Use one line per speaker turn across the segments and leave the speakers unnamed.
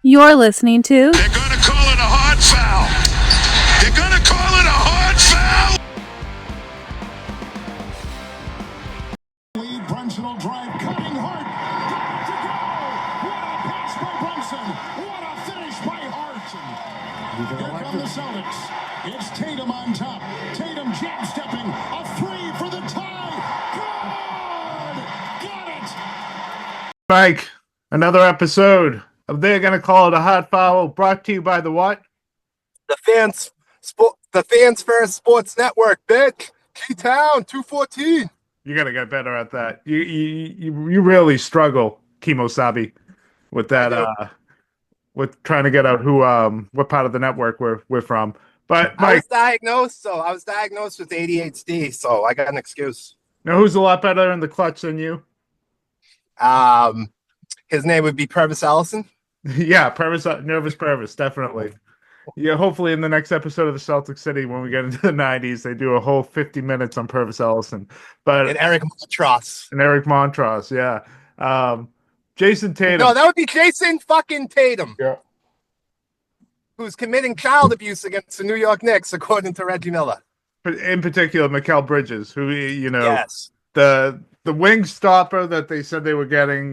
You're listening to
They're going to call it a hard foul. They're going to call it a hard foul.
Lead, Brunson will drive, cutting hard. Got to go. What a pass by Brunson. What a finish by Hart. Here come the Celtics. It's Tatum on top. Tatum jab stepping. A three for the tie. Good. Got it.
Mike, another episode of They're Gonna Call It a Hot Foul, brought to you by the what?
The Fans First Sports Network, bitch. K-Town 214.
You gotta get better at that. You really struggle, Kimosabi, with that. With trying to get out who what part of the network we're from. But Mike,
I was diagnosed with ADHD, so I got an excuse.
now who's a lot better in the clutch than you?
His name would be Purvis Ellison.
Yeah, Nervous Purvis, definitely. Yeah, hopefully in the next episode of the Celtic City, when we get into the 90s, they do a whole 50 minutes on Purvis Ellison. But
And Eric Montross.
Yeah. Jason Tatum.
No, that would be Jason fucking Tatum.
Yeah.
Who's committing child abuse against the New York Knicks, according to Reggie Miller.
In particular, Mikal Bridges, who,
Yes.
the wing stopper that they said they were getting,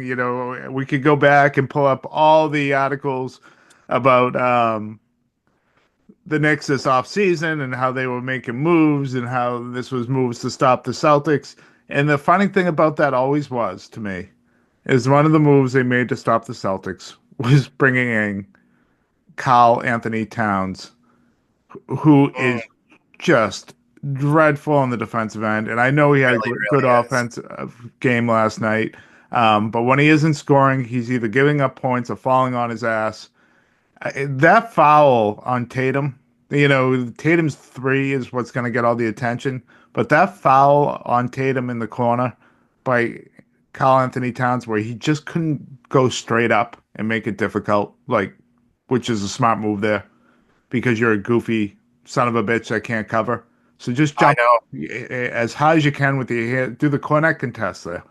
we could go back and pull up all the articles about the Knicks this offseason and how they were making moves and how this was moves to stop the Celtics. And the funny thing about that always was, to me, is one of the moves they made to stop the Celtics was bringing in Karl Anthony Towns, who is just dreadful on the defensive end. And I know he had a good offensive game last night. But when he isn't scoring, he's either giving up points or falling on his ass. That foul on Tatum, Tatum's three is what's going to get all the attention. But that foul on Tatum in the corner by Karl Anthony Towns, where he just couldn't go straight up and make it difficult, which is a smart move there, because you're a goofy son of a bitch that can't cover. So just jump as high as you can with your hand, do the cornet contest there.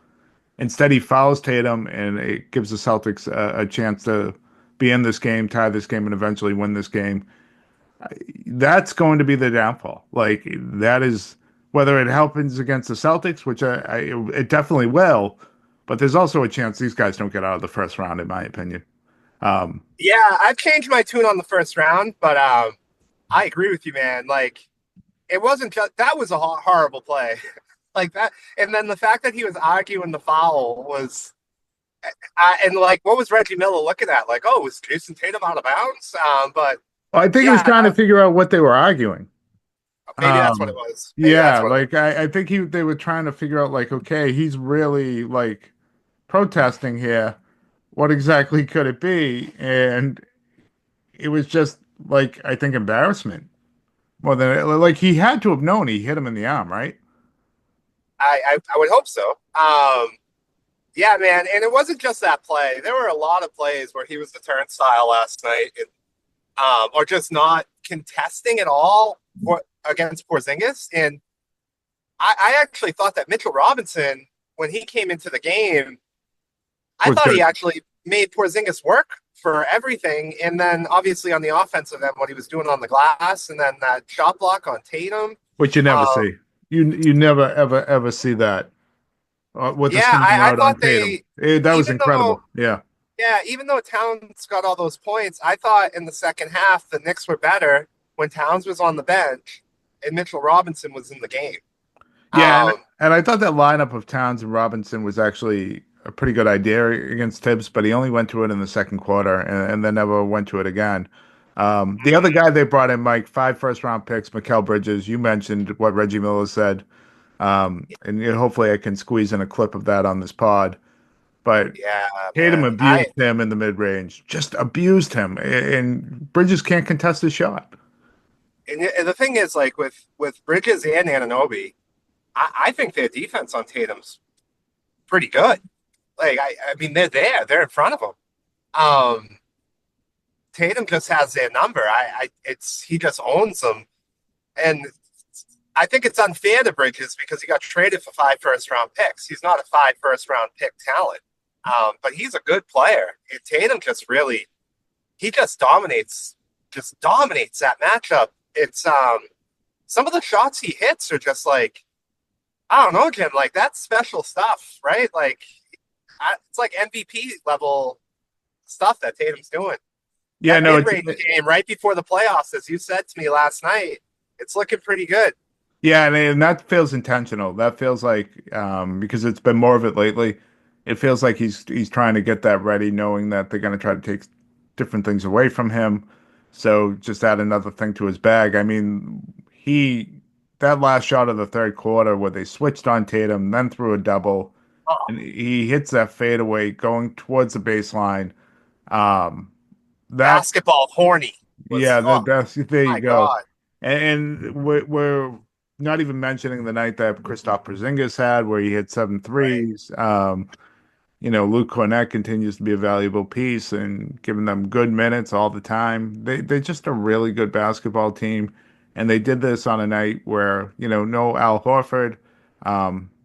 Instead, he fouls Tatum, and it gives the Celtics a chance to be in this game, tie this game, and eventually win this game. That's going to be the downfall. That is, whether it happens against the Celtics, which it definitely will, but there's also a chance these guys don't get out of the first round, in my opinion.
Yeah, I've changed my tune on the first round, but I agree with you, man. It wasn't just that was a horrible play, like that, and then the fact that he was arguing the foul was, what was Reggie Miller looking at? Was Jason Tatum out of bounds? But
I think he was trying to figure out what they were arguing.
Maybe that's what it was.
I think they were trying to figure out, okay, he's really protesting here. What exactly could it be? And it was just I think embarrassment. More than he had to have known he hit him in the arm, right?
I would hope so. Yeah, man, and it wasn't just that play. There were a lot of plays where he was the turnstile last night, or just not contesting at all against Porzingis. And I actually thought that Mitchell Robinson, when he came into the game, I thought he actually made Porzingis work for everything. And then obviously on the offensive end, what he was doing on the glass, and then that shot block on Tatum.
Which you never see. You never, ever see that. With
I thought
that was incredible. Yeah,
even though Towns got all those points, I thought in the second half the Knicks were better when Towns was on the bench and Mitchell Robinson was in the game.
Yeah, and I thought that lineup of Towns and Robinson was actually a pretty good idea against Tibbs, but he only went to it in the second quarter and then never went to it again. The other guy they brought in, Mike, 5 first-round picks, Mikal Bridges. You mentioned what Reggie Miller said, and hopefully I can squeeze in a clip of that on this pod. But Tatum abused him in the mid-range, just abused him, and Bridges can't contest his shot.
And the thing is, with Bridges and Anunoby, I think their defense on Tatum's pretty good. I mean, they're there. They're in front of him. Tatum just has their number. He just owns them. And I think it's unfair to Bridges because he got traded for 5 first-round picks. He's not a 5 first-round pick talent. But he's a good player. And Tatum just really he just dominates that matchup. It's some of the shots he hits are just like, I don't know, Jim, like that's special stuff, right? Like it's like MVP level stuff that Tatum's doing.
Yeah,
That
no,
mid-range game right before the playoffs, as you said to me last night, it's looking pretty good.
yeah, and that feels intentional. That feels like because it's been more of it lately. It feels like he's trying to get that ready, knowing that they're going to try to take different things away from him. So just add another thing to his bag. I mean, he that last shot of the third quarter where they switched on Tatum, then threw a double,
Oh,
and he hits that fadeaway going towards the baseline. Um, that
basketball horny was,
yeah,
oh
that's there you
my
go.
God.
And we're not even mentioning the night that Kristaps Porzingis had, where he hit seven
Right.
threes. Luke Cornett continues to be a valuable piece and giving them good minutes all the time. They're just a really good basketball team, and they did this on a night where no Al Horford,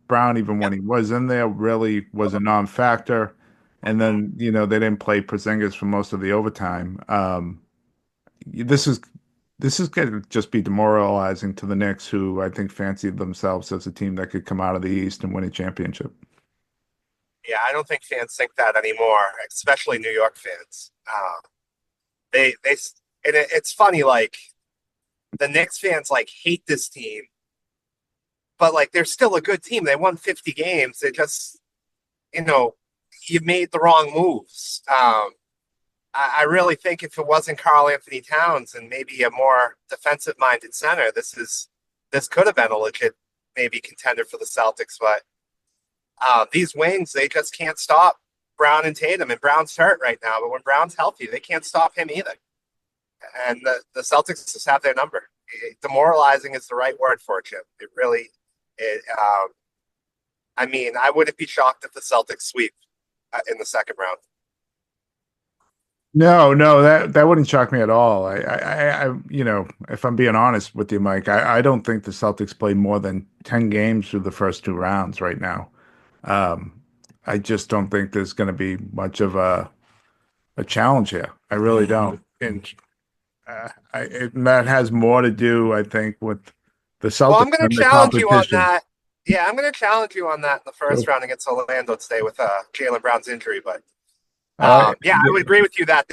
Brown, even when
Yep.
he was in there, really was a non-factor. And then they didn't play Porzingis for most of the overtime. This is this is going to just be demoralizing to the Knicks, who I think fancied themselves as a team that could come out of the East and win a championship.
Yeah, I don't think fans think that anymore, especially New York fans. They and it's funny, like the Knicks fans like hate this team, but like they're still a good team. They won 50 games. They just, you know, you made the wrong moves. I really think if it wasn't Karl Anthony Towns and maybe a more defensive minded center, this could have been a legit maybe contender for the Celtics. But these wings, they just can't stop Brown and Tatum. And Brown's hurt right now, but when Brown's healthy, they can't stop him either. And the Celtics just have their number. Demoralizing is the right word for it, Jim. It really, it. I mean, I wouldn't be shocked if the Celtics sweep in the second round.
No, no, that wouldn't shock me at all. If I'm being honest with you, Mike, I don't think the Celtics play more than 10 games through the first two rounds right now. Um, I just don't think there's going to be much of a challenge here. I really don't. And that has more to do, I think, with the
Well,
Celtics
I'm going to
than the
challenge you on
competition.
that. Yeah, I'm going to challenge you on that in the first round against Orlando today with Jaylen Brown's injury. But
Uh,
yeah, I would agree with you that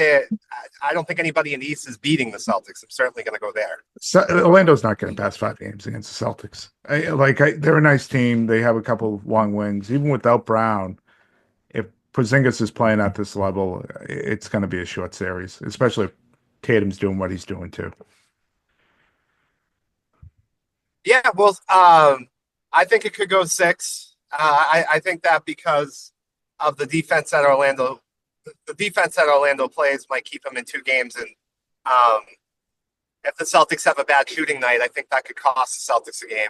I don't think anybody in the East is beating the Celtics. I'm certainly going to go there.
Orlando's not getting past 5 games against the Celtics. They're a nice team. They have a couple of long wings. Even without Brown, if Porzingis is playing at this level, it's going to be a short series, especially if Tatum's doing what he's doing too.
Yeah, well, I think it could go six. I think that because of the defense that Orlando plays might keep them in 2 games. And um, if the Celtics have a bad shooting night, I think that could cost the Celtics a game,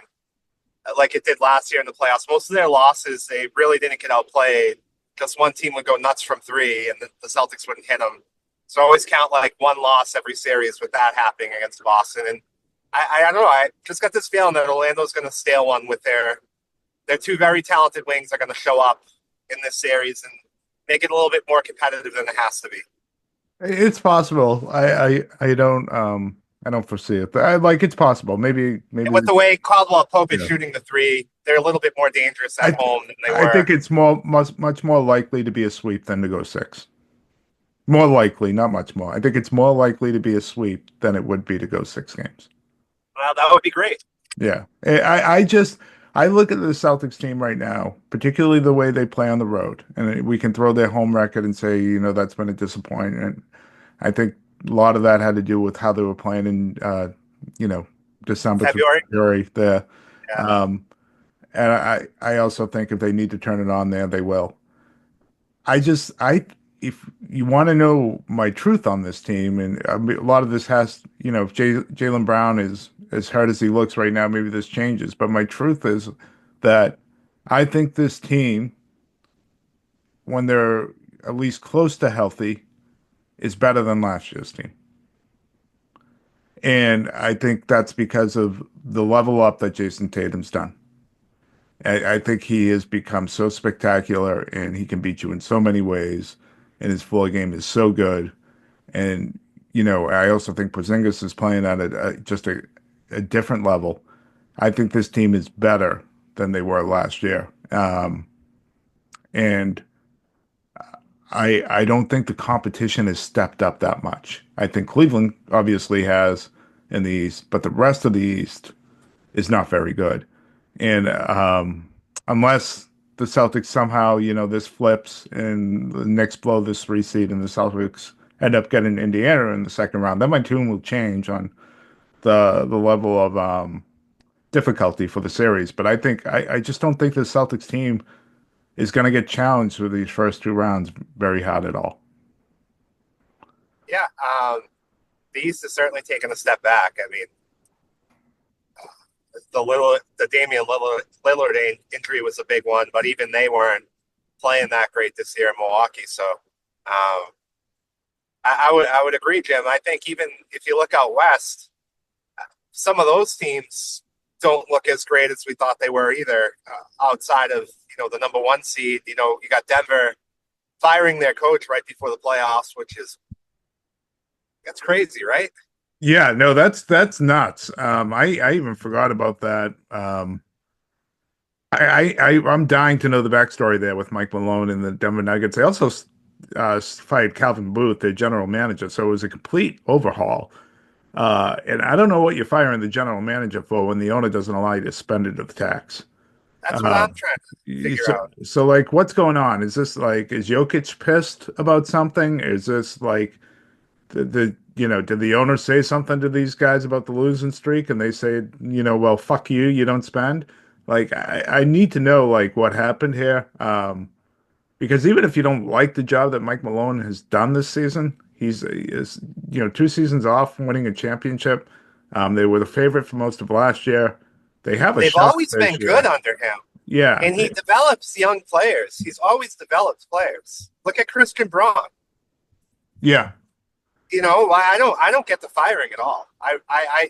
like it did last year in the playoffs. Most of their losses, they really didn't get outplayed. Just one team would go nuts from three, and the Celtics wouldn't hit them. So I always count like one loss every series with that happening against Boston. And I don't know. I just got this feeling that Orlando's going to steal one with their two very talented wings are going to show up in this series and make it a little bit more competitive than it has to be.
It's possible. I don't foresee it. It's possible. Maybe
And with the way Caldwell Pope is
yeah.
shooting the three, they're a little bit more dangerous at home than they
I
were.
think it's much more likely to be a sweep than to go six. More likely, not much more. I think it's more likely to be a sweep than it would be to go 6 games.
Well, that would be great.
Yeah. I look at the Celtics team right now, particularly the way they play on the road, and we can throw their home record and say, that's been a disappointment. I think a lot of that had to do with how they were playing in, December through
February.
February there.
Yeah.
Um, and I also think if they need to turn it on there, they will. If you want to know my truth on this team, and I mean, a lot of this if Jaylen Brown is as hurt as he looks right now, maybe this changes. But my truth is that I think this team, when they're at least close to healthy, is better than last year's team. And I think that's because of the level up that Jason Tatum's done. I think he has become so spectacular and he can beat you in so many ways. And his floor game is so good. And, I also think Porzingis is playing at just a different level. I think this team is better than they were last year. And I don't think the competition has stepped up that much. I think Cleveland obviously has in the East, but the rest of the East is not very good. And unless the Celtics somehow, this flips and the Knicks blow this 3 seed and the Celtics end up getting Indiana in the second round, then my tune will change on the level of difficulty for the series. But I just don't think the Celtics team is going to get challenged with these first 2 rounds very hard at all.
Yeah, the East has certainly taken a step back. I mean, the Damian Lillard injury was a big one, but even they weren't playing that great this year in Milwaukee. So I would agree, Jim. I think even if you look out west, some of those teams don't look as great as we thought they were either. Outside of the number 1 seed, you got Denver firing their coach right before the playoffs, which is that's crazy, right?
Yeah, no, that's nuts. I even forgot about that. I'm dying to know the backstory there with Mike Malone and the Denver Nuggets. They also fired Calvin Booth, their general manager, so it was a complete overhaul. And I don't know what you're firing the general manager for when the owner doesn't allow you to spend it at the tax.
That's what I'm trying to figure out.
So like, what's going on? Is this like, is Jokic pissed about something? Is this like did the owner say something to these guys about the losing streak and they say, well, fuck you, you don't spend? Like, I need to know like what happened here. Because even if you don't like the job that Mike Malone has done this season, he's is 2 seasons off from winning a championship. They were the favorite for most of last year. They have a
They've
shot
always
this
been
year.
good under him.
Yeah.
And he develops young players. He's always developed players. Look at Christian Braun.
Yeah.
I don't get the firing at all.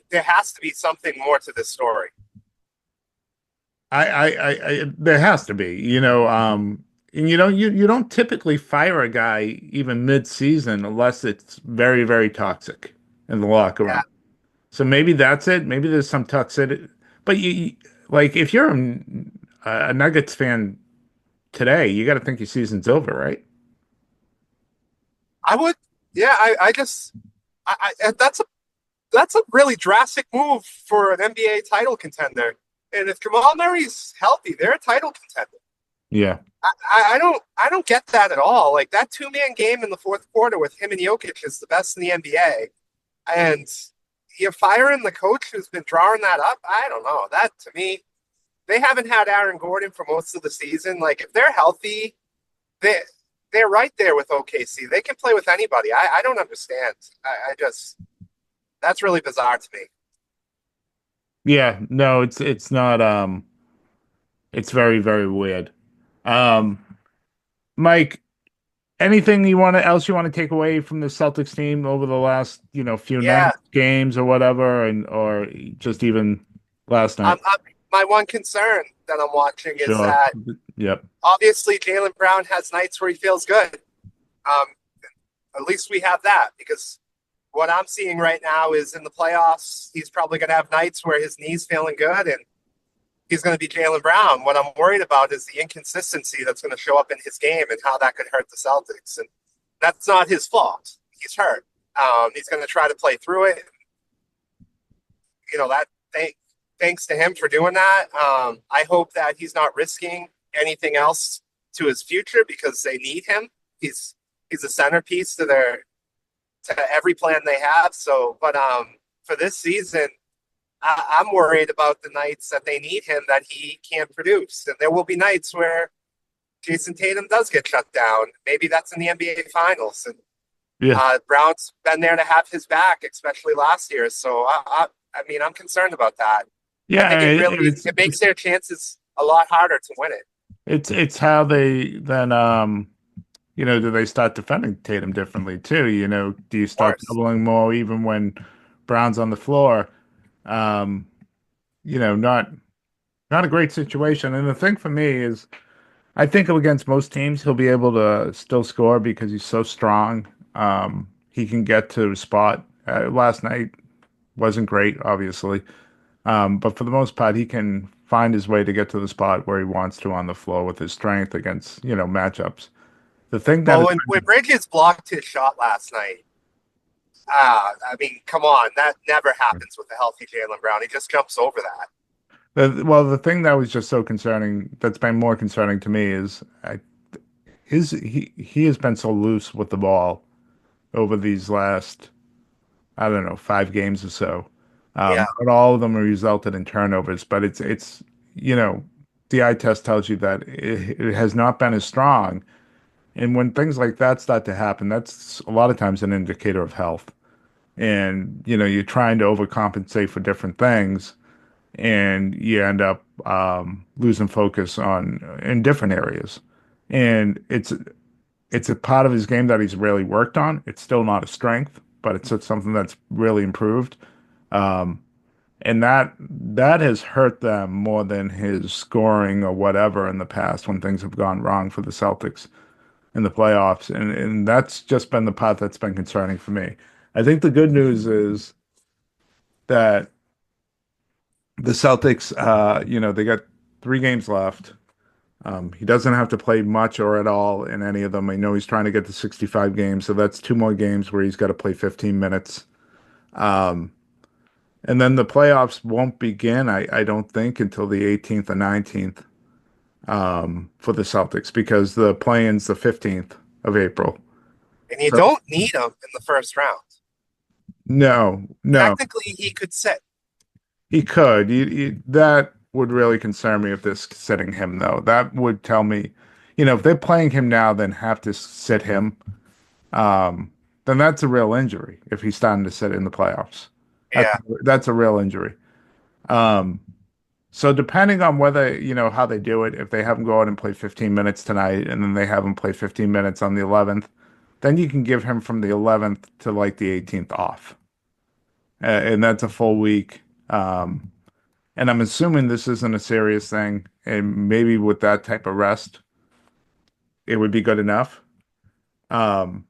There has to be something more to this story.
There has to be, and you don't typically fire a guy even mid-season unless it's very, very toxic in the locker room.
Yeah.
So maybe that's it. Maybe there's some toxicity. But like if you're a Nuggets fan today, you got to think your season's over, right?
I would, yeah. That's a really drastic move for an NBA title contender. And if Jamal Murray's healthy, they're a title contender.
Yeah.
I don't get that at all. Like that 2-man game in the fourth quarter with him and Jokic is the best in the NBA. And you're firing the coach who's been drawing that up. I don't know. That to me, they haven't had Aaron Gordon for most of the season. Like if they're healthy, they're right there with OKC. They can play with anybody. I don't understand. I just that's really bizarre to me.
Yeah, no, it's not it's very, very weird. Um Mike, anything else you want to take away from the Celtics team over the last, few
Yeah.
nights, games or whatever, or just even last night?
My one concern that I'm watching is
Sure.
that
Yep.
obviously Jaylen Brown has nights where he feels good. Um, at least we have that because what I'm seeing right now is in the playoffs, he's probably going to have nights where his knee's feeling good and he's going to be Jaylen Brown. What I'm worried about is the inconsistency that's going to show up in his game and how that could hurt the Celtics. And that's not his fault. He's hurt. He's going to try to play through it. Thanks to him for doing that. I hope that he's not risking anything else to his future because they need him. He's a centerpiece to every plan they have. So, but for this season, I'm worried about the nights that they need him that he can't produce, and there will be nights where Jason Tatum does get shut down. Maybe that's in the NBA Finals, and Brown's been there to have his back, especially last year. So, I mean, I'm concerned about that.
Yeah,
I think it makes their chances a lot harder to win it.
It's how they then do they start defending Tatum differently too? Do you start doubling more even when Brown's on the floor? Not a great situation. And the thing for me is I think against most teams he'll be able to still score because he's so strong. he can get to a spot. Last night wasn't great, obviously, but for the most part, he can find his way to get to the spot where he wants to on the floor with his strength against, matchups. The thing that
Well,
is,
when Bridges blocked his shot last night, I mean, come on, that never happens with a healthy Jaylen Brown. He just jumps over that.
the thing that was just so concerning, that's been more concerning to me is he has been so loose with the ball over these last, I don't know, 5 games or so.
Yeah,
But all of them have resulted in turnovers. But you know, the eye test tells you that it has not been as strong. And when things like that start to happen, that's a lot of times an indicator of health. And, you're trying to overcompensate for different things, and you end up losing focus in different areas. And it's a part of his game that he's really worked on. It's still not a strength, but it's something that's really improved. Um, and that has hurt them more than his scoring or whatever in the past when things have gone wrong for the Celtics in the playoffs. And that's just been the part that's been concerning for me. I think the good news is that the Celtics, they got 3 games left. He doesn't have to play much or at all in any of them. I know he's trying to get to 65 games, so that's 2 more games where he's got to play 15 minutes. Um, and then the playoffs won't begin, I don't think, until the 18th or 19th for the Celtics because the play-in's the 15th of April.
and you
So
don't need him in the first round.
no, no,
Technically, he could sit.
he could. That would really concern me if they're sitting him, though. That would tell me, if they're playing him now, then have to sit him. Um, then that's a real injury if he's starting to sit in the playoffs. That's
Yeah,
that's a real injury. Um, so depending on whether, how they do it, if they have him go out and play 15 minutes tonight and then they have him play 15 minutes on the 11th, then you can give him from the 11th to like the 18th off. And that's a full week. And I'm assuming this isn't a serious thing. And maybe with that type of rest, it would be good enough. Um,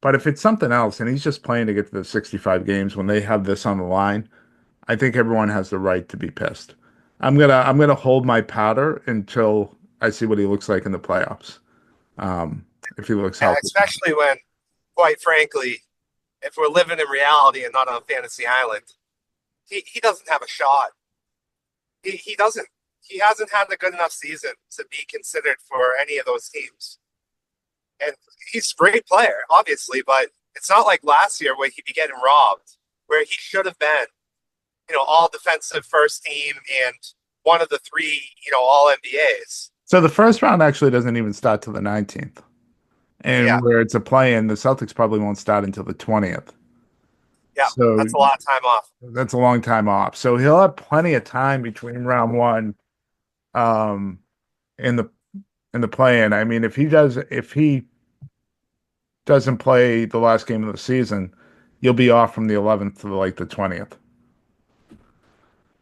but if it's something else and he's just playing to get to the 65 games when they have this on the line, I think everyone has the right to be pissed. I'm gonna hold my powder until I see what he looks like in the playoffs. Um, if he looks healthy.
especially when, quite frankly, if we're living in reality and not on fantasy island, he doesn't have a shot. He doesn't. He hasn't had a good enough season to be considered for any of those teams. And he's a great player, obviously, but it's not like last year where he'd be getting robbed, where he should have been, all defensive first team and one of the three, all NBAs.
So the first round actually doesn't even start till the 19th.
Yeah,
And where it's a play-in, the Celtics probably won't start until the 20th.
yeah,
So
that's a lot of time off.
that's a long time off. So he'll have plenty of time between round one, um, in the play-in. I mean, if he doesn't play the last game of the season, you'll be off from the 11th to like the 20th.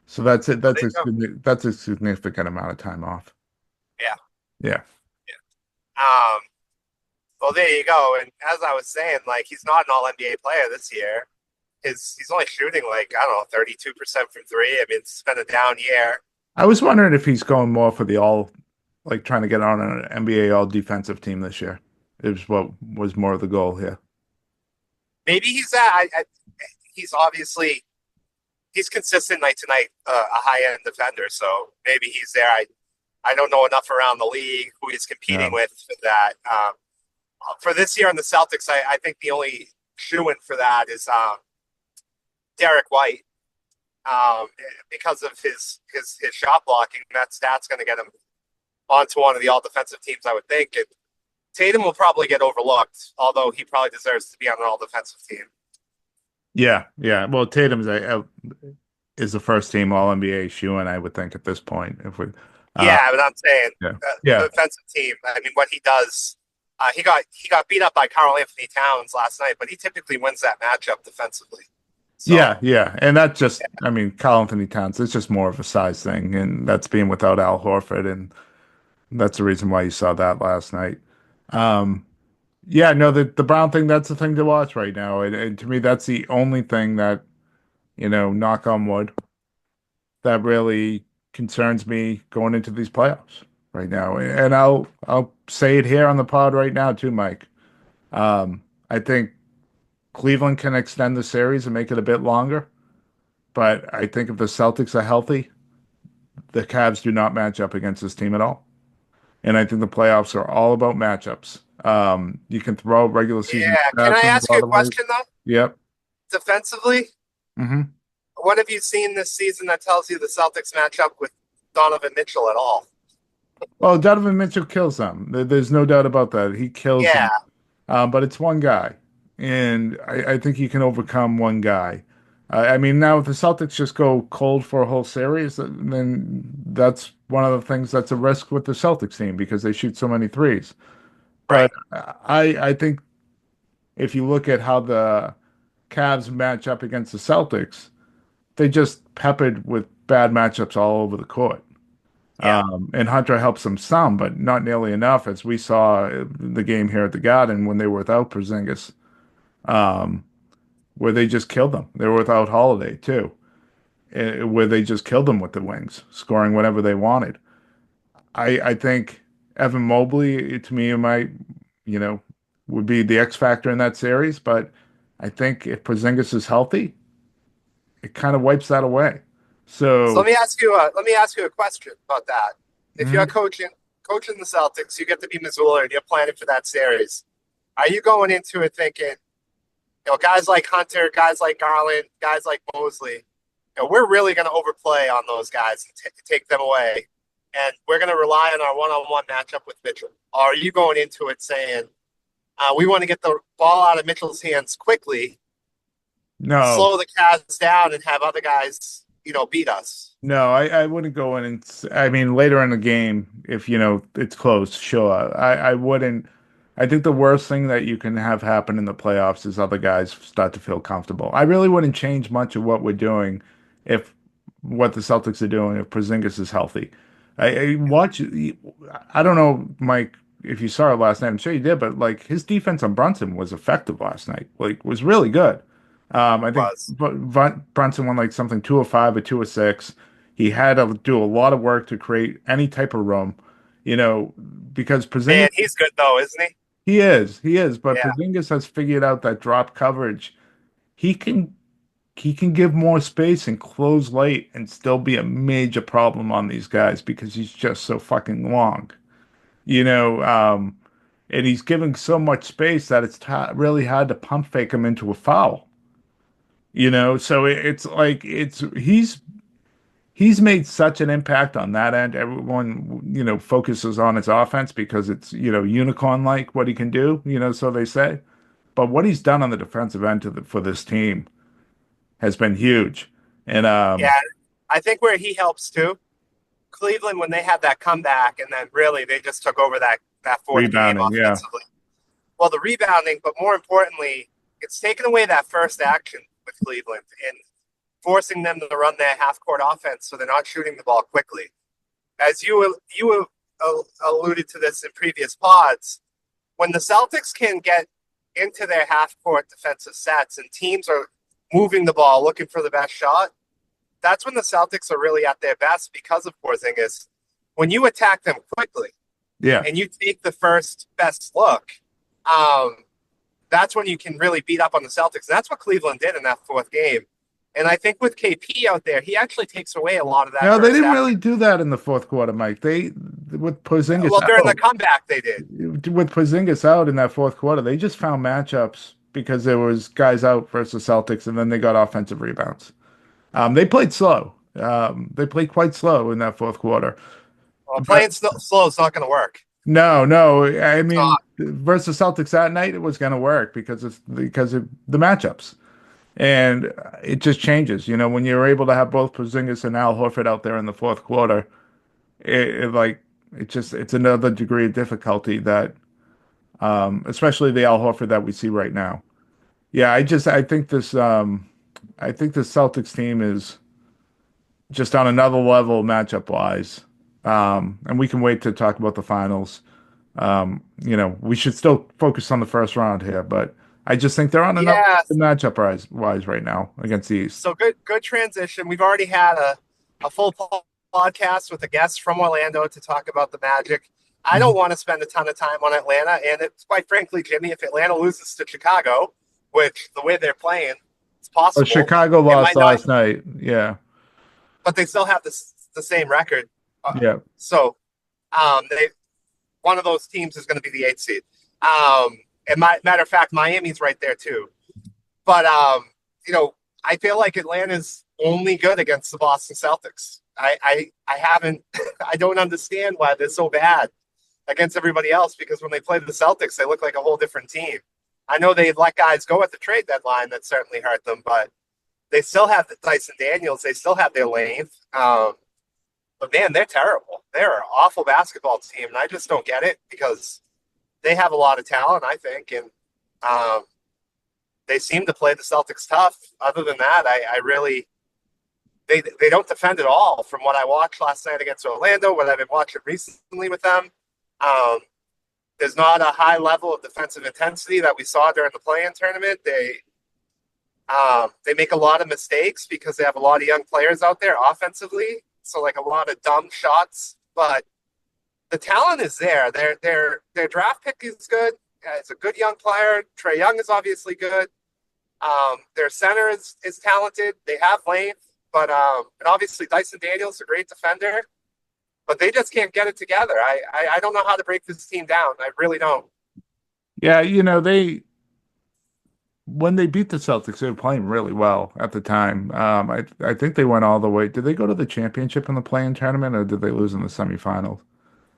So that's it.
So there you go.
That's a significant amount of time off.
Yeah.
Yeah.
Um, well, there you go. And as I was saying, like he's not an All NBA player this year. He's only shooting like I don't know 32% from three. I mean, it's been a down year.
I was wondering if he's going more for the all, like trying to get on an NBA all defensive team this year. It was what was more of the goal here.
Maybe he's obviously he's consistent night to night, a high end defender. So maybe he's there. I don't know enough around the league who he's competing
Yeah.
with for that. For this year in the Celtics, I think the only shoe-in for that is Derek White, because of his shot blocking. That's going to get him onto one of the all defensive teams, I would think. And Tatum will probably get overlooked, although he probably deserves to be on an all defensive team.
Yeah, yeah. Well, Tatum's is the first team All NBA shoe, and I would think at this point, if we,
Yeah, but I'm saying
yeah,
the
yeah,
defensive team. I mean, what he does. He got beat up by Karl Anthony Towns last night, but he typically wins that matchup defensively. So,
yeah, and that just, I mean, Karl Anthony Towns, it's just more of a size thing, and that's being without Al Horford, and that's the reason why you saw that last night. Um, Yeah, no, the Brown thing, that's the thing to watch right now. And to me, that's the only thing that, knock on wood, that really concerns me going into these playoffs right now. And I'll say it here on the pod right now too, Mike. I think Cleveland can extend the series and make it a bit longer, but I think if the Celtics are healthy, the Cavs do not match up against this team at all. And I think the playoffs are all about matchups. You can throw regular season
Yeah. Can I
stats in a
ask you
lot
a
of ways.
question though?
Yep.
Defensively,
Hmm.
what have you seen this season that tells you the Celtics match up with Donovan Mitchell at all?
Well, Donovan Mitchell kills them. There's no doubt about that. He kills
Yeah,
them. But it's one guy, and I think you can overcome one guy. I mean, now if the Celtics just go cold for a whole series, then that's one of the things that's a risk with the Celtics team because they shoot so many threes.
right.
But I think if you look at how the Cavs match up against the Celtics, they just peppered with bad matchups all over the court.
Yeah.
And Hunter helps them some, but not nearly enough, as we saw the game here at the Garden when they were without Porzingis, um, where they just killed them. They were without Holiday too, where they just killed them with the wings, scoring whatever they wanted. I think Evan Mobley, to me, might, you know, would be the X factor in that series, but I think if Porzingis is healthy, it kind of wipes that away.
So
So,
let me ask you a question about that. If you're
mhm.
coaching the Celtics, you get to be Missoula and you're planning for that series. Are you going into it thinking, guys like Hunter, guys like Garland, guys like Mosley, we're really going to overplay on those guys and take them away, and we're going to rely on our one-on-one matchup with Mitchell? Or are you going into it saying, we want to get the ball out of Mitchell's hands quickly,
No,
slow the Cavs down, and have other guys, beat us?
no, I wouldn't go in and I mean later in the game if it's close, sure. I wouldn't. I think the worst thing that you can have happen in the playoffs is other guys start to feel comfortable. I really wouldn't change much of what we're doing if what the Celtics are doing if Porzingis is healthy. I watch. I don't know, Mike, if you saw it last night. I'm sure you did, but like his defense on Brunson was effective last night. Like was really good. I think
Was.
Brunson won like something 2 of 5 or 2 of 6. He had to do a lot of work to create any type of room, you know, because Porzingis,
Man, he's good though, isn't he?
he is, but
Yeah.
Porzingis has figured out that drop coverage. He can he can give more space and close late and still be a major problem on these guys because he's just so fucking long, you know. And he's giving so much space that it's really hard to pump fake him into a foul, you know. So it's like he's made such an impact on that end. Everyone, focuses on his offense because it's, unicorn like what he can do, so they say. But what he's done on the defensive end for this team has been huge. And
Yeah. I think where he helps too, Cleveland, when they had that comeback and then really they just took over that fourth game
rebounding, yeah.
offensively. Well, the rebounding, but more importantly, it's taken away that first action with Cleveland and forcing them to run their half court offense so they're not shooting the ball quickly. As you alluded to this in previous pods, when the Celtics can get into their half court defensive sets and teams are moving the ball, looking for the best shot, that's when the Celtics are really at their best because of Porzingis. When you attack them quickly
Yeah.
and you take the first best look, um, that's when you can really beat up on the Celtics. And that's what Cleveland did in that fourth game. And I think with KP out there, he actually takes away a lot of that
No, they
first
didn't
half.
really do that in the fourth quarter, Mike. They with Porzingis
Well, during the
out,
comeback, they did.
with Porzingis out in that fourth quarter, they just found matchups because there was guys out versus Celtics, and then they got offensive rebounds. They played slow. They played quite slow in that fourth quarter.
Well,
But
playing slow is not going to work.
no, no, I
It's
mean
not.
versus Celtics that night, it was going to work because of the matchups, and it just changes. When you're able to have both Porzingis and Al Horford out there in the fourth quarter, it's another degree of difficulty that, especially the Al Horford that we see right now. Yeah, I think this Celtics team is just on another level matchup wise. And we can wait to talk about the finals. We should still focus on the first round here, but I just think they're on another
Yeah.
matchup wise right now against the East.
So good transition. We've already had a full podcast with a guest from Orlando to talk about the Magic. I don't
Mhm.
want to spend a ton of time on Atlanta, and it's quite frankly, Jimmy, if Atlanta loses to Chicago, which the way they're playing, it's
Oh,
possible.
Chicago
It
lost
might not,
last night. Yeah,
but they still have the same record.
yeah.
So they one of those teams is going to be the eighth seed. And matter of fact, Miami's right there too. But I feel like Atlanta's only good against the Boston Celtics. I haven't I don't understand why they're so bad against everybody else because when they play the Celtics, they look like a whole different team. I know they let guys go at the trade deadline that certainly hurt them, but they still have the Dyson Daniels. They still have their length. But man, they're terrible. They're an awful basketball team, and I just don't get it because they have a lot of talent, I think, and um, they seem to play the Celtics tough. Other than that, I really they don't defend at all. From what I watched last night against Orlando, what I've been watching recently with them, um, there's not a high level of defensive intensity that we saw during the play-in tournament. They make a lot of mistakes because they have a lot of young players out there offensively. So like a lot of dumb shots, but the talent is there. Their draft pick is good. It's a good young player. Trae Young is obviously good. Their center is talented. They have length, but and obviously Dyson Daniels is a great defender. But they just can't get it together. I don't know how to break this team down. I really don't.
Yeah, they when they beat the Celtics, they were playing really well at the time. I think they went all the way. Did they go to the championship in the play-in tournament, or did they lose in the semifinals?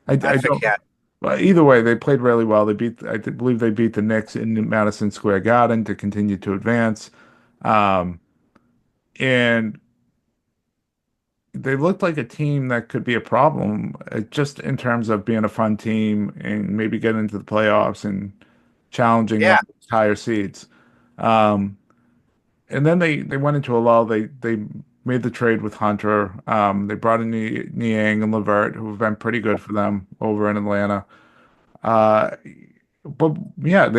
I
I don't.
forget.
Well, either way, they played really well. Believe they beat the Knicks in Madison Square Garden to continue to advance. Um, and they looked like a team that could be a problem, just in terms of being a fun team and maybe getting into the playoffs and challenging one
Yeah,
of those higher seeds. Um, and then they went into a lull. They made the trade with Hunter. They brought in Niang and Levert, who have been pretty good for them over in Atlanta. Uh, but yeah,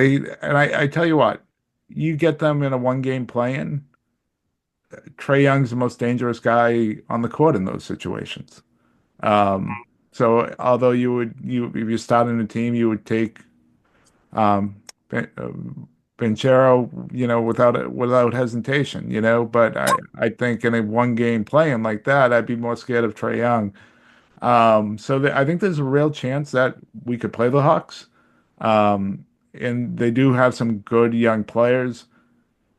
I tell you what, you get them in a one game play-in. Trae Young's the most dangerous guy on the court in those situations. Um, so although if you start in a team, you would take um, Banchero, without hesitation, But I think in a one game playing like that, I'd be more scared of Trae Young. I think there's a real chance that we could play the Hawks. And they do have some good young players.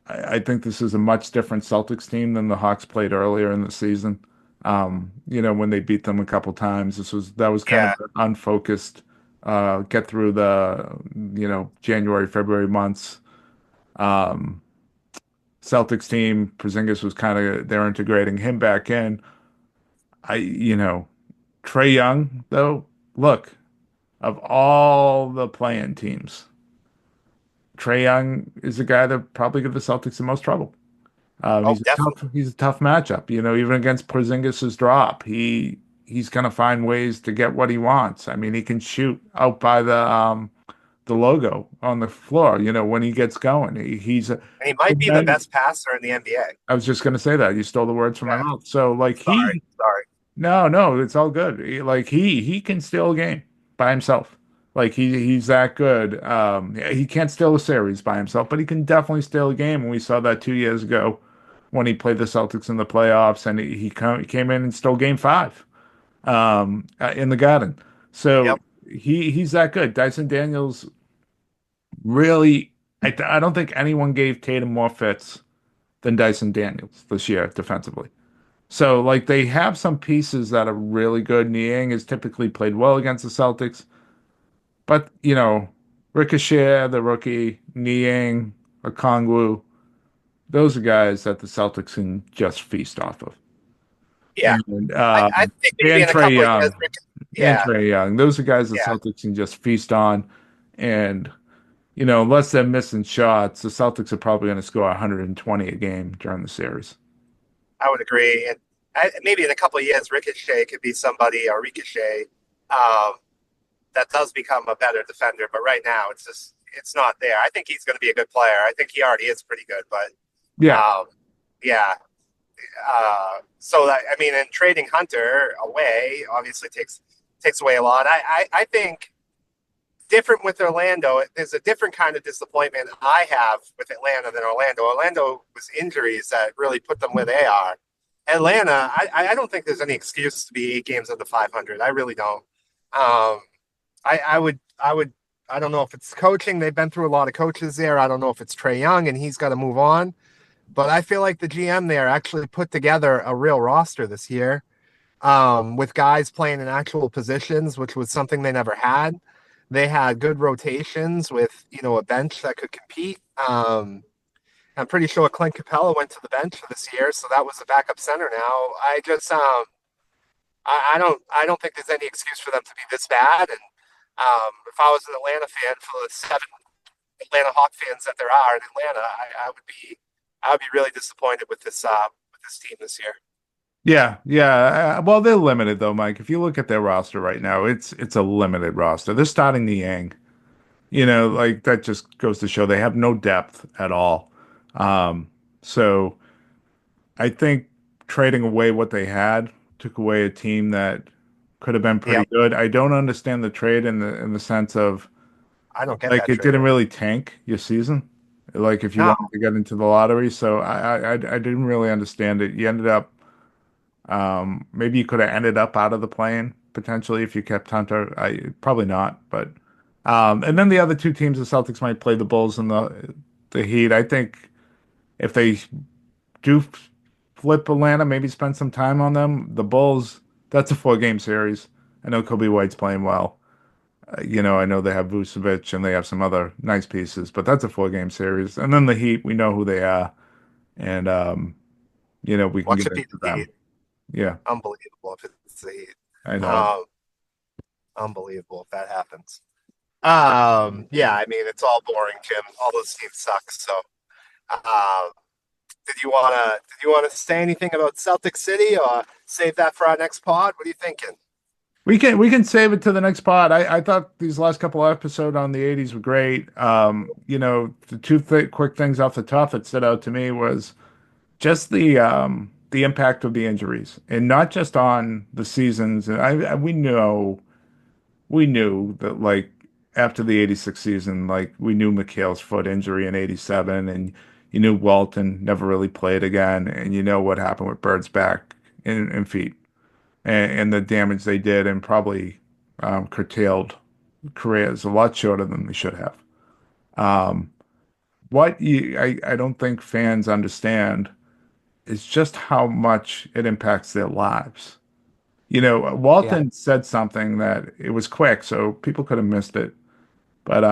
I think this is a much different Celtics team than the Hawks played earlier in the season. When they beat them a couple times, that was kind of
yeah,
an unfocused, get through the, January, February months. Um, Celtics team, Porzingis was kind of, they're integrating him back in. Trae Young, though, look, of all the playing teams, Trae Young is the guy that probably give the Celtics the most trouble.
oh, definitely.
He's a tough matchup. Even against Porzingis's drop, he's gonna find ways to get what he wants. I mean, he can shoot out by the logo on the floor. When he gets going, he's a.
And he might
And
be the
then
best passer in the NBA.
I was just gonna say that you stole the words from my
Yeah,
mouth. So like
sorry.
no, it's all good. He can steal a game by himself. Like he's that good. He can't steal a series by himself, but he can definitely steal a game. And we saw that 2 years ago when he played the Celtics in the playoffs, and he came in and stole Game 5 in the Garden. So
Yep.
he's that good. Dyson Daniels really. I don't think anyone gave Tatum more fits than Dyson Daniels this year defensively. So, like, they have some pieces that are really good. Niang has typically played well against the Celtics, but Ricochet, the rookie, Niang, Okongwu, those are guys that the Celtics can just feast off of.
Yeah.
And
I think maybe
and
in a
Trey
couple of years,
Young,
yeah,
those are guys the
yeah,
Celtics can just feast on. And unless they're missing shots, the Celtics are probably going to score 120 a game during the series.
I would agree. And maybe in a couple of years, Ricochet could be somebody, or Ricochet. Um, that does become a better defender. But right now, it's not there. I think he's going to be a good player. I think he already is pretty good. But
Yeah,
yeah. So that, I mean, and trading Hunter away obviously takes away a lot. I think different with Orlando. There's a different kind of disappointment I have with Atlanta than Orlando. Orlando was injuries that really put them where they are. Atlanta, I don't think there's any excuse to be 8 games under 500. I really don't. I don't know if it's coaching. They've been through a lot of coaches there. I don't know if it's Trae Young and he's got to move on. But I feel like the GM there actually put together a real roster this year, with guys playing in actual positions, which was something they never had. They had good rotations with, a bench that could compete. I'm pretty sure Clint Capella went to the bench for this year, so that was a backup center now. I just I don't think there's any excuse for them to be this bad. And if I was an Atlanta fan, for the 7 Atlanta Hawk fans that there are in Atlanta, I would be really disappointed with this team this year.
yeah, yeah. Well, they're limited though, Mike. If you look at their roster right now, it's a limited roster. They're starting the Yang. Like that just goes to show they have no depth at all. Um, so I think trading away what they had took away a team that could have been pretty
Yep.
good. I don't understand the trade in the sense of
I don't get
like
that
it
trade.
didn't really tank your season. Like if you
No.
wanted to get into the lottery, so I didn't really understand it. You ended up maybe you could have ended up out of the plane potentially if you kept Hunter. I probably not, but and then the other two teams, the Celtics might play the Bulls and the Heat. I think if they do flip Atlanta, maybe spend some time on them. The Bulls, that's a 4 game series. I know Kobe White's playing well. I know they have Vucevic and they have some other nice pieces, but that's a 4 game series. And then the Heat, we know who they are, and we can
Watch
get
it be
into
the Heat.
them. Yeah,
Unbelievable if it's the Heat.
I know.
Um, Unbelievable if that happens. Yeah, I mean it's all boring, Jim. All those teams suck. So, um, did you wanna say anything about Celtic City or save that for our next pod? What are you thinking?
We can save it to the next pod. I thought these last couple of episodes on the 80s were great. The two quick things off the top that stood out to me was just the impact of the injuries, and not just on the seasons. And we knew that like after the 86 season, like we knew McHale's foot injury in 87, and you knew Walton never really played again, and you know what happened with Bird's back and feet, and the damage they did, and probably curtailed careers a lot shorter than they should have. Um, I don't think fans understand is just how much it impacts their lives.
Yeah,
Walton said something that it was quick, so people could have missed it. But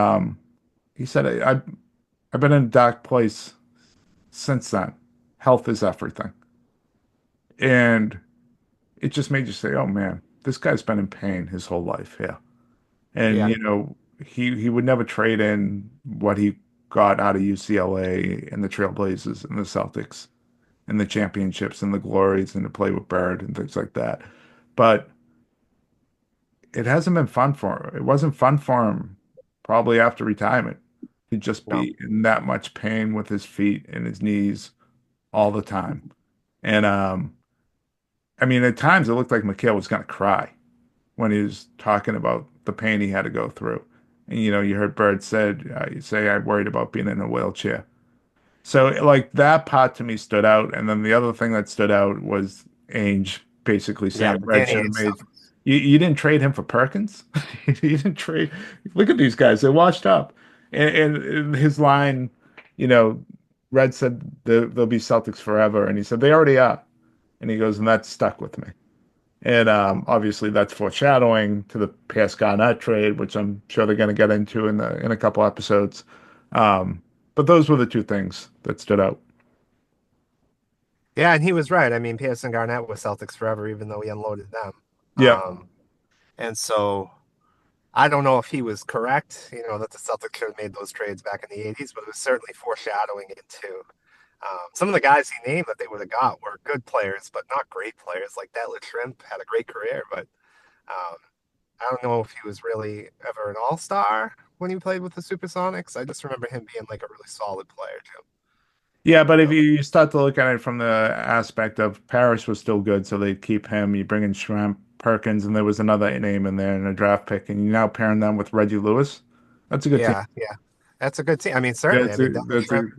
he said, I've been in a dark place since then. Health is everything. And it just made you say, oh man, this guy's been in pain his whole life here. And,
yeah,
he would never trade in what he got out of UCLA and the Trailblazers and the Celtics and the championships and the glories and to play with Bird and things like that. But it hasn't been fun for him. It wasn't fun for him probably after retirement. He'd just
no,
be in that much pain with his feet and his knees all the time. And I mean, at times it looked like McHale was going to cry when he was talking about the pain he had to go through. And you heard Bird said, "You say I worried about being in a wheelchair." So like that part to me stood out, and then the other thing that stood out was Ainge basically
yeah.
saying
The
Red
Danny
should have
Ainge
made.
stuff.
You didn't trade him for Perkins. You didn't trade. Look at these guys; they're washed up. And his line, you know, Red said they'll be Celtics forever, and he said they already are. And he goes, and that stuck with me. And obviously, that's foreshadowing to the past Garnett trade, which I'm sure they're going to get into in a couple episodes. But those were the two things that stood out.
Yeah, and he was right. I mean, Pearson Garnett was Celtics forever, even though he unloaded them.
Yeah,
And so I don't know if he was correct, that the Celtics should have made those trades back in the 80s, but it was certainly foreshadowing it too. Some of the guys he named that they would have got were good players, but not great players. Like Detlef Shrimp had a great career, but um, I don't know if he was really ever an all-star when he played with the Supersonics. I just remember him being like a really solid player too.
Yeah, but if
So,
you start to look at it from the aspect of Parrish was still good, so they'd keep him. You bring in Shrimp, Perkins, and there was another name in there in a draft pick, and you're now pairing them with Reggie Lewis. That's a good team.
yeah, that's a good team. I mean, certainly. I mean, Devin Shrimp.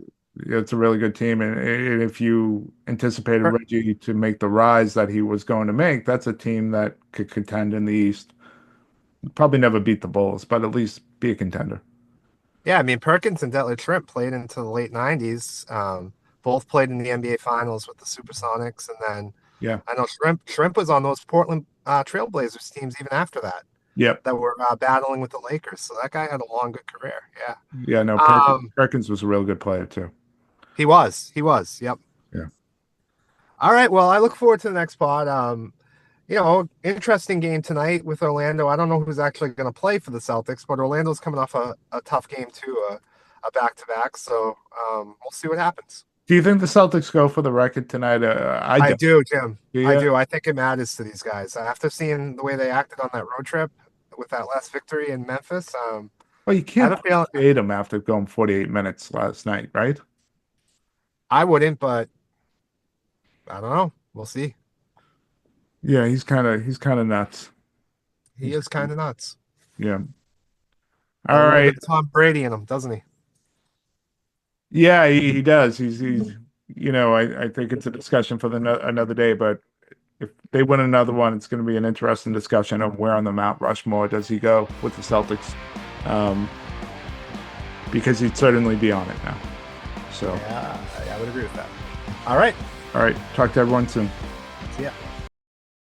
It's a really good team, and if you anticipated
Per-
Reggie to make the rise that he was going to make, that's a team that could contend in the East. Probably never beat the Bulls, but at least be a contender.
Yeah, I mean, Perkins and Detlef Shrimp played into the late '90s. Both played in the NBA Finals with the Supersonics, and then
Yeah.
I know Shrimp was on those Portland Trailblazers teams even after that
Yep.
that were battling with the Lakers. So that guy had a long, good career. Yeah.
Yeah. No,
Um,
Perkins was a real good player too.
he was. He was. Yep.
Yeah.
All right. Well, I look forward to the next pod. Interesting game tonight with Orlando. I don't know who's actually going to play for the Celtics, but Orlando's coming off a tough game too, a back-to-back. So we'll see what happens.
Do you think the Celtics go for the record tonight? I
I
don't.
do, Jim. I
Yeah.
do. I think it matters to these guys. After seeing the way they acted on that road trip with that last victory in Memphis,
Well, you
I have
can't
a feeling
fade him after going 48 minutes last night, right?
I wouldn't, but I don't know. We'll see.
Yeah, he's kind of nuts.
He is kind of nuts.
Yeah.
Got a
All
little
right.
bit of Tom Brady in him, doesn't he?
Yeah, he does. He's I think it's a discussion for another day, but if they win another one, it's going to be an interesting discussion of where on the Mount Rushmore does he go with the Celtics, um, because he'd certainly be on it now. So,
Yeah, I would agree with that. All right.
all right, talk to everyone soon.
See ya.